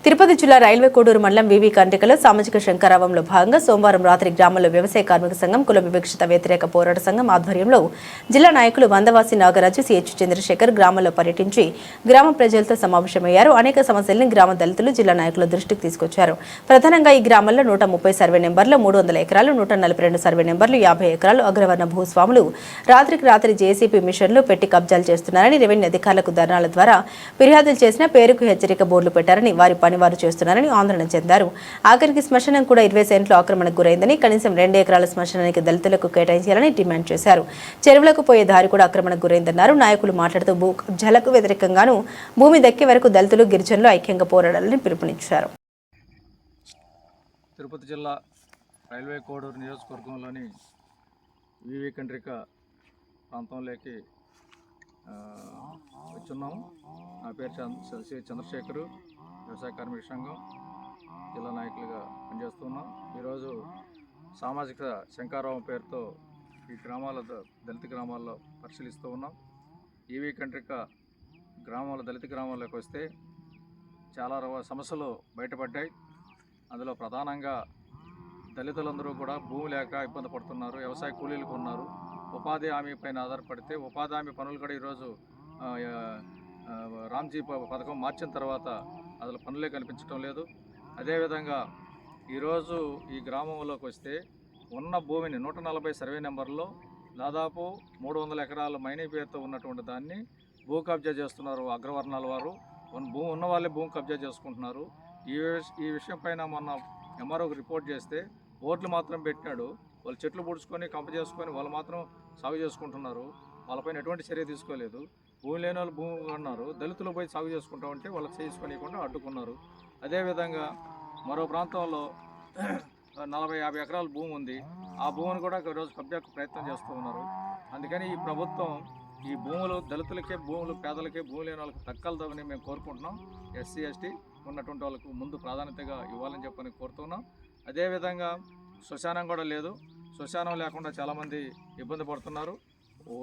తిరుపతి జిల్లా రైల్వే కోడూరు మండలం వివి కండ్రికలో సామాజిక శంకరావంలో భాగంగా సోమవారం రాత్రి గ్రామంలో వ్యవసాయ కార్మిక సంఘం కుల వివక్షత వ్యతిరేక పోరాట సంఘం ఆధ్వర్యంలో జిల్లా నాయకులు వందవాసి నాగరాజు సిహెచ్ చంద్రశేఖర్ గ్రామంలో పర్యటించి గ్రామ ప్రజలతో సమావేశమయ్యారు. అనేక సమస్యలను గ్రామ దళితులు జిల్లా నాయకుల దృష్టికి తీసుకొచ్చారు. ప్రధానంగా ఈ గ్రామంలో 130 సర్వే నెంబర్లు, 300 ఎకరాలు, 142 సర్వే నెంబర్లు, 50 ఎకరాలు అగ్రవర్ణ భూస్వాములు రాత్రికి రాత్రి జేసీపీ మిషన్లు పెట్టి కబ్జాలు చేస్తున్నారని, రెవెన్యూ అధికారులకు ధర్నాల ద్వారా ఫిర్యాదులు చేసిన పేరుకు హెచ్చరిక బోర్డులు పెట్టారని, వారి పని వారు చేస్తున్నారని ఆందోళన చెందారు. ఆఖరికి శ్మశానం కూడా 20 సెంట్లు ఆక్రమణకు గురైందని, కనీసం 2 ఎకరాల శ్మశానానికి దళితులకు కేటాయించాలని డిమాండ్ చేశారు. చెరువులకు పోయే దారి కూడా ఆక్రమణకు గురైందన్నారు. నాయకులు మాట్లాడుతూ భూ కబ్జాలకు వ్యతిరేకంగాను భూమి దక్కే వరకు దళితులు గిరిజనులు ఐక్యంగా పోరాడాలని పిలుపునిచ్చారు. తిరుపతి జిల్లా రైల్వే కోడూరు నియోజకవర్గంలోని వివి కండ్రిక ప్రాంతంలోకి వచ్చున్నాము. నా పేరు చంద్రశేఖరు, వ్యవసాయ కార్మిక సంఘం జిల్లా నాయకులుగా పనిచేస్తున్నాం. ఈరోజు సామాజిక శంకారావం పేరుతో ఈ దళిత గ్రామాల్లో పరిశీలిస్తూ ఉన్నాం. ఈవీ కండ్రిక దళిత గ్రామాల్లోకి వస్తే చాలా సమస్యలు బయటపడ్డాయి. అందులో ప్రధానంగా దళితులందరూ కూడా భూమి లేక ఇబ్బంది పడుతున్నారు. వ్యవసాయ కూలీలకు ఉన్నారు. ఉపాధి హామీ పైన ఆధారపడితే ఉపాధి హామీ పనులు కూడా ఈరోజు రామ్జీ పథకం మార్చిన తర్వాత అసలు పనులే కనిపించడం లేదు. అదేవిధంగా ఈరోజు ఈ గ్రామంలోకి వస్తే ఉన్న భూమిని 140 సర్వే నెంబర్లో దాదాపు 300 ఎకరాల మైనింగ్ పేరుతో ఉన్నటువంటి దాన్ని భూ కబ్జా చేస్తున్నారు. అగ్రవర్ణాల వారు భూమి ఉన్న వాళ్ళే భూమి కబ్జా చేసుకుంటున్నారు. ఈ విషయం పైన మొన్న ఎంఆర్ఓకి రిపోర్ట్ చేస్తే ఓట్లు మాత్రం పెట్టినాడు. వాళ్ళు చెట్లు పుడుచుకొని కంప చేసుకొని వాళ్ళు మాత్రం సాగు చేసుకుంటున్నారు. వాళ్ళపైన ఎటువంటి చర్య తీసుకోలేదు. భూమి లేని వాళ్ళు భూమి అన్నారు. దళితులు పోయి సాగు చేసుకుంటామంటే వాళ్ళకి చేసుకోనికుండా అడ్డుకున్నారు. అదేవిధంగా మరో ప్రాంతంలో 40-50 ఎకరాల భూమి ఉంది. ఆ భూమిని కూడా ఈరోజు కబ్జాకు ప్రయత్నం చేస్తూ ఉన్నారు. అందుకని ఈ ప్రభుత్వం ఈ భూములు దళితులకే భూములు, పేదలకే భూమి లేని వాళ్ళకి దక్కాలని మేము కోరుకుంటున్నాం. ఎస్సీ ఎస్టీ ఉన్నటువంటి వాళ్ళకు ముందు ప్రాధాన్యతగా ఇవ్వాలని చెప్పని కోరుతున్నాం. అదేవిధంగా శ్మశానం కూడా లేదు. శ్మశానం లేకుండా చాలామంది ఇబ్బంది పడుతున్నారు.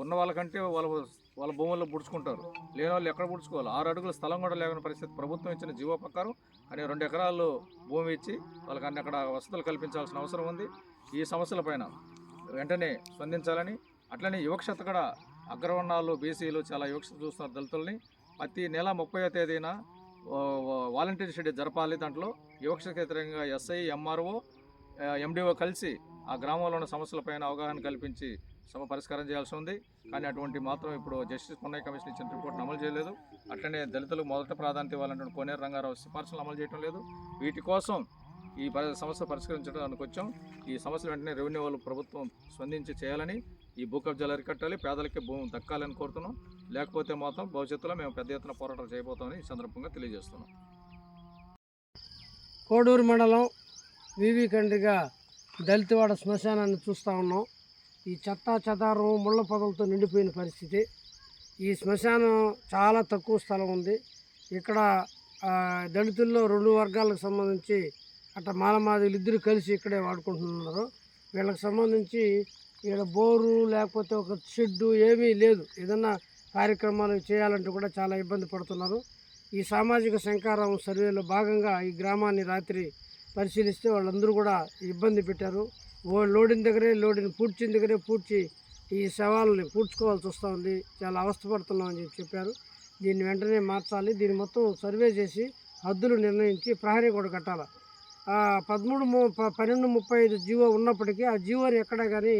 ఉన్న వాళ్ళకంటే వాళ్ళ భూముల్లో పుడుచుకుంటారు. లేని వాళ్ళు ఎక్కడ పుడుచుకోవాలి? 6 అడుగుల స్థలం కూడా లేని పరిస్థితి. ప్రభుత్వం ఇచ్చిన జీవో ప్రకారం కానీ 2 ఎకరాలు భూమి ఇచ్చి వాళ్ళకి అక్కడ వసతులు కల్పించాల్సిన అవసరం ఉంది. ఈ సమస్యలపైన వెంటనే స్పందించాలని, అట్లనే వివక్షత కూడా అగ్రవర్ణాలు, బీసీలు చాలా వివక్షత చూస్తున్నారు దళితుల్ని. ప్రతి నెల 30వ తేదీన వాలంటీర్ షెడ్యూల్ జరపాలి. దాంట్లో వివక్షత వ్యతిరేకంగా ఎస్ఐ, ఎంఆర్ఓ, ఎండిఓ కలిసి ఆ గ్రామంలో ఉన్న సమస్యలపైన అవగాహన కల్పించి పరిష్కారం చేయాల్సి ఉంది. కానీ అటువంటి మాత్రం ఇప్పుడు జస్టిస్ పున్నయ్య కమిషన్ ఇచ్చిన రిపోర్ట్ను అమలు చేయలేదు. అట్లనే దళితులకు మొదట ప్రాధాన్యత ఇవ్వాలంటే కోనేరు రంగారావు సిఫార్సులు అమలు చేయడం లేదు. వీటి కోసం ఈ సమస్య పరిష్కరించడానికి వచ్చాం. ఈ సమస్యలు వెంటనే రెవెన్యూ వాళ్ళు ప్రభుత్వం స్పందించి చేయాలని, ఈ భూ కబ్జాలు అరికట్టాలి, పేదలకి భూమి దక్కాలని కోరుతున్నాం. లేకపోతే మాత్రం భవిష్యత్తులో మేము పెద్ద ఎత్తున పోరాటాలు చేయబోతామని ఈ సందర్భంగా తెలియజేస్తున్నాం. కోడూరు మండలం వివి కండ్రిక దళితవాడ శ్మశానాన్ని చూస్తూ ఉన్నాం. ఈ చెత్తా చెదారం ముళ్ళ పొదలతో నిండిపోయిన పరిస్థితి. ఈ శ్మశానం చాలా తక్కువ స్థలం ఉంది. ఇక్కడ దళితుల్లో 2 వర్గాలకు సంబంధించి అట్లా మాలమాదిలు ఇద్దరు కలిసి ఇక్కడే వాడుకుంటున్నారు. వీళ్ళకి సంబంధించి ఇక్కడ బోరు లేకపోతే ఒక షెడ్డు ఏమీ లేదు. ఏదన్నా కార్యక్రమాలు చేయాలంటే కూడా చాలా ఇబ్బంది పడుతున్నారు. ఈ సామాజిక శంకారావం సర్వేలో భాగంగా ఈ గ్రామాన్ని రాత్రి పరిశీలిస్తే వాళ్ళందరూ కూడా ఇబ్బంది పెట్టారు. లోడిన పూడ్చిన దగ్గరే పూడ్చి ఈ శవాలని పూడ్చుకోవాల్సి వస్తూ ఉంది. చాలా అవస్థపడుతున్నామని చెప్పారు. దీన్ని వెంటనే మార్చాలి. దీన్ని మొత్తం సర్వే చేసి హద్దులు నిర్ణయించి ప్రహరీ కూడా కట్టాలి. 1235 జీవో ఉన్నప్పటికీ ఆ జీవోని ఎక్కడా కానీ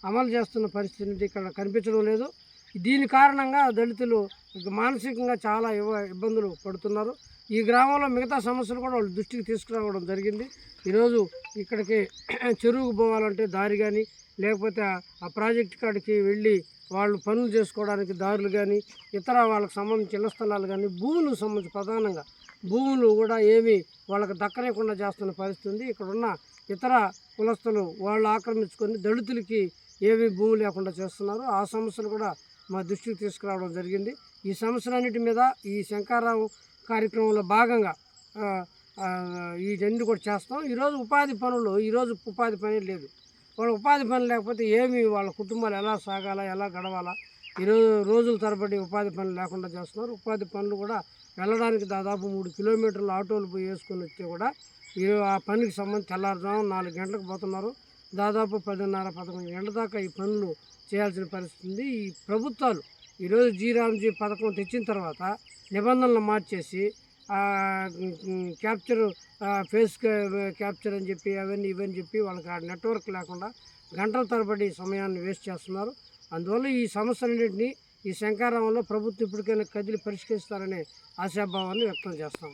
అమలు చేస్తున్న పరిస్థితి ఇక్కడ కనిపించడం లేదు. దీని కారణంగా దళితులు మానసికంగా చాలా ఇబ్బందులు పడుతున్నారు. ఈ గ్రామంలో మిగతా సమస్యలు కూడా వాళ్ళ దృష్టికి తీసుకురావడం జరిగింది. ఈరోజు ఇక్కడికి చెరువుకు పోవాలంటే దారి కానీ, లేకపోతే ఆ ప్రాజెక్టు కాడికి వెళ్ళి వాళ్ళు పనులు చేసుకోవడానికి దారులు కానీ, ఇతర వాళ్ళకి సంబంధించిన ఇళ్ల స్థలాలు కానీ, భూములకు సంబంధించి ప్రధానంగా భూములు కూడా ఏమీ వాళ్ళకి దక్కలేకుండా చేస్తున్న పరిస్థితి ఉంది. ఇక్కడ ఉన్న ఇతర కులస్తులు వాళ్ళు ఆక్రమించుకొని దళితులకి ఏమీ భూమి లేకుండా చేస్తున్నారు. ఆ సమస్యలు కూడా మా దృష్టికి తీసుకురావడం జరిగింది. ఈ సమస్యలన్నిటి మీద ఈ శంకారావు కార్యక్రమంలో భాగంగా ఈ రెండు కూడా చేస్తాం. ఈరోజు ఉపాధి పని లేదు. వాళ్ళ ఉపాధి పని లేకపోతే ఏమి వాళ్ళ కుటుంబాలు ఎలా సాగాలా, ఎలా గడవాలా? ఈరోజు రోజుల తరబడి ఉపాధి పనులు లేకుండా చేస్తున్నారు. ఉపాధి పనులు కూడా వెళ్ళడానికి దాదాపు 3 కిలోమీటర్లు ఆటోలు పోయి వేసుకొని వస్తే కూడా ఆ పనికి సంబంధించి తెల్లారుజాము 4 గంటలకు పోతున్నారు. దాదాపు 10:30, 11 గంటల దాకా ఈ పనులు చేయాల్సిన పరిస్థితి ఉంది. ఈ ప్రభుత్వాలు ఈరోజు జీరాంజీ పథకం తెచ్చిన తర్వాత నిబంధనలు మార్చేసి క్యాప్చర్ ఫేస్ క్యాప్చర్ అని చెప్పి అవన్నీ ఇవన్నీ చెప్పి వాళ్ళకి ఆ నెట్వర్క్ లేకుండా గంటల తరబడి సమయాన్ని వేస్ట్ చేస్తున్నారు. అందువల్ల ఈ సమస్యలన్నింటినీ ఈ శంఖారావంలో ప్రభుత్వం ఇప్పటికైనా కదిలి పరిష్కరిస్తారనే ఆశాభావాన్ని వ్యక్తం చేస్తాం.